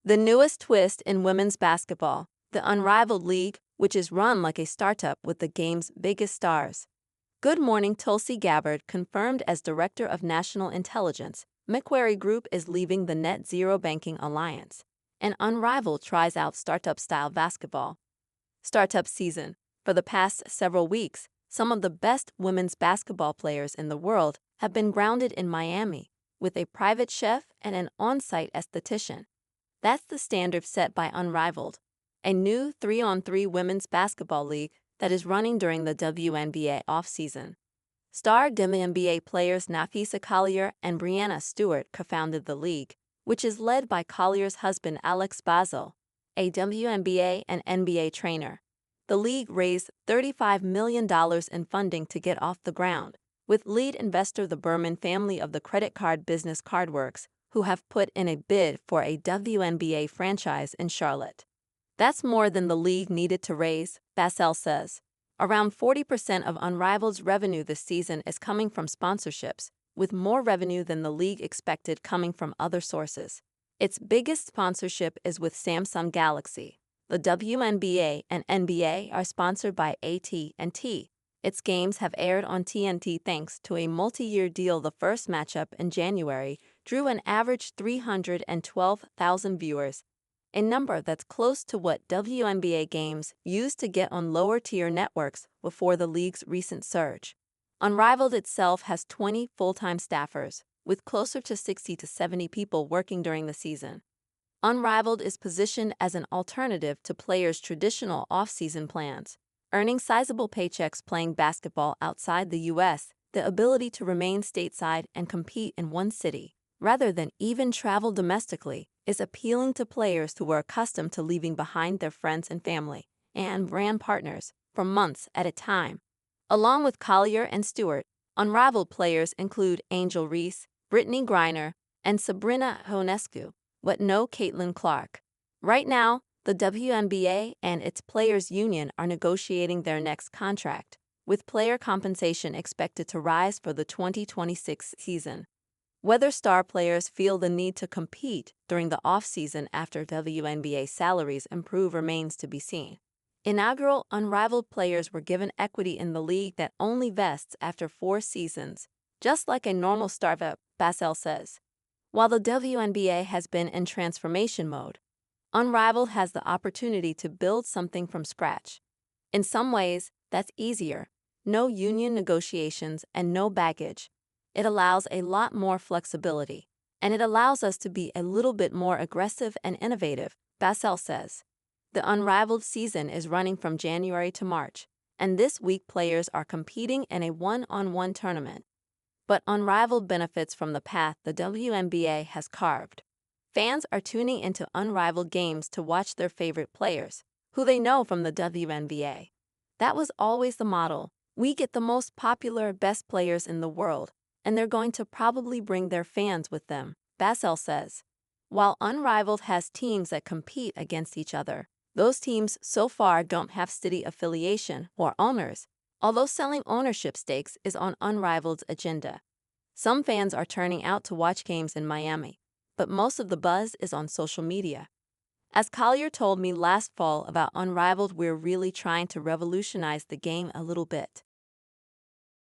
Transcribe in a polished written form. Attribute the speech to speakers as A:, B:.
A: The newest twist in women's basketball, the Unrivaled League, which is run like a startup with the game's biggest stars. Good Morning Tulsi Gabbard confirmed as Director of National Intelligence, Macquarie Group is leaving the Net Zero Banking Alliance, and Unrivaled tries out startup-style basketball. Startup season. For the past several weeks, some of the best women's basketball players in the world have been grounded in Miami, with a private chef and an on-site esthetician. That's the standard set by Unrivaled, a new 3-on-3 women's basketball league that is running during the WNBA offseason. Star WNBA players Nafisa Collier and Brianna Stewart co-founded the league, which is led by Collier's husband Alex Basil, a WNBA and NBA trainer. The league raised $35 million in funding to get off the ground, with lead investor the Berman family of the credit card business Cardworks, who have put in a bid for a WNBA franchise in Charlotte. That's more than the league needed to raise, Bassell says. Around 40% of Unrivaled's revenue this season is coming from sponsorships, with more revenue than the league expected coming from other sources. Its biggest sponsorship is with Samsung Galaxy. The WNBA and NBA are sponsored by AT&T. Its games have aired on TNT thanks to a multi-year deal. The first matchup in January drew an average 312,000 viewers, a number that's close to what WNBA games used to get on lower-tier networks before the league's recent surge. Unrivaled itself has 20 full-time staffers, with closer to 60 to 70 people working during the season. Unrivaled is positioned as an alternative to players' traditional off-season plans, earning sizable paychecks playing basketball outside the U.S., the ability to remain stateside and compete in one city, rather than even travel domestically, is appealing to players who are accustomed to leaving behind their friends and family and brand partners for months at a time. Along with Collier and Stewart, Unrivaled players include Angel Reese, Brittany Griner, and Sabrina Ionescu, but no Caitlin Clark. Right now, the WNBA and its players' union are negotiating their next contract, with player compensation expected to rise for the 2026 season. Whether star players feel the need to compete during the off-season after WNBA salaries improve remains to be seen. Inaugural Unrivaled players were given equity in the league that only vests after 4 seasons, just like a normal startup, Bassell says. While the WNBA has been in transformation mode, Unrivaled has the opportunity to build something from scratch. In some ways, that's easier. No union negotiations and no baggage. It allows a lot more flexibility, and it allows us to be a little bit more aggressive and innovative, Bassell says. The Unrivaled season is running from January to March, and this week players are competing in a one-on-one tournament. But Unrivaled benefits from the path the WNBA has carved. Fans are tuning into Unrivaled games to watch their favorite players, who they know from the WNBA. That was always the model. We get the most popular, best players in the world, and they're going to probably bring their fans with them, Bassell says. While Unrivaled has teams that compete against each other, those teams so far don't have city affiliation or owners, although selling ownership stakes is on Unrivaled's agenda. Some fans are turning out to watch games in Miami, but most of the buzz is on social media. As Collier told me last fall about Unrivaled, we're really trying to revolutionize the game a little bit.